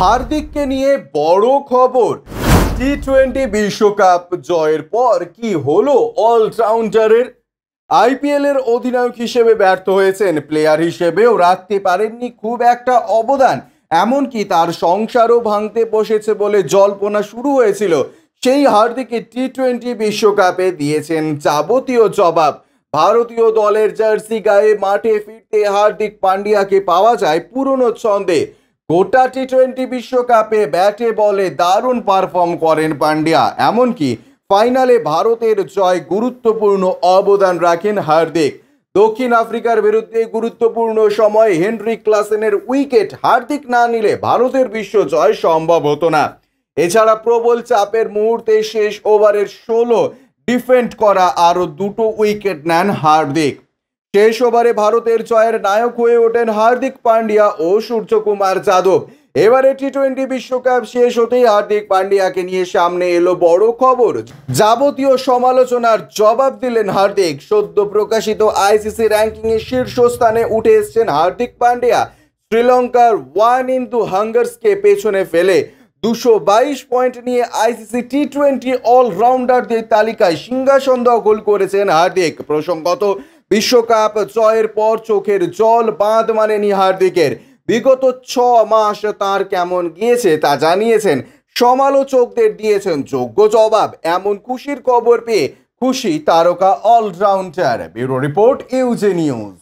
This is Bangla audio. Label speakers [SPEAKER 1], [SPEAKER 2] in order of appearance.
[SPEAKER 1] হার্দিককে নিয়ে বড় খবর। টি-20 বিশ্বকাপ জয়ের পর কি হলো অলরাউন্ডারের? আইপিএল এর অধিনায়ক হিসেবে ব্যর্থ হয়েছেন, প্লেয়ার হিসেবেও রাখতে পারেননি খুব একটা অবদান, এমনকি তার সংসারও ভাঙতে বসেছে বলে জল্পনা শুরু হয়েছিল। সেই হার্দিককে টি-20 বিশ্বকাপে দিয়েছেন যাবতীয় জবাব। ভারতীয় দলের জার্সি গায়ে মাঠে ফিরতে হার্দিক পান্ডিয়াকে পাওয়া যায় পুরনো ছন্দে। গোটা টি-20 বিশ্বকাপে ব্যাটে বলে দারুণ পারফর্ম করেন পান্ডিয়া, এমনকি ফাইনালে ভারতের জয় গুরুত্বপূর্ণ অবদান রাখেন হার্দিক। দক্ষিণ আফ্রিকার বিরুদ্ধে গুরুত্বপূর্ণ সময় হেনরি ক্লাসেনের উইকেট হার্দিক না নিলে ভারতের বিশ্ব জয় সম্ভব হতো না। এছাড়া প্রবল চাপের মুহূর্তে শেষ ওভারের 16 ডিফেন্ড করা আরও দুটো উইকেট নেন হার্দিক। শেষ ওভারে ভারতের জয়ের নায়ক হয়ে ওঠেন হার্দিক পান্ডিয়া ও সূর্যকুমার যাদব। এবারে টি-20 বিশ্বকাপ শেষ হতেই হার্দিক পান্ডিয়াকে নিয়ে সামনে এলো বড় খবর। যাবতীয় সমালোচনার জবাব দিলেন হার্দিক। সদ্য প্রকাশিত আইসিসি র্যাঙ্কিং এ শীর্ষস্থানে উঠে এসেছেন হার্দিক পান্ডিয়া। শ্রীলঙ্কার ওয়ান ইনটু হাঙ্গার্সকে পেছনে ফেলে 222 পয়েন্ট নিয়ে আইসিসি টি-20 অলরাউন্ডারদের তালিকায় সিংহাসন দখল করেছেন হার্দিক। প্রসঙ্গত, বিশ্বকাপ জয়ের পর চোখের জল বাঁধ মানেনি হার্দিকের। বিগত 6 মাস তার কেমন গিয়েছে তা জানিয়েছেন, সমালোচকদের দিয়েছেন যোগ্য জবাব। এমন খুশির খবর পেয়ে খুশি তারকা অলরাউন্ডার। ব্যুরো রিপোর্ট, ইউজে নিউজ।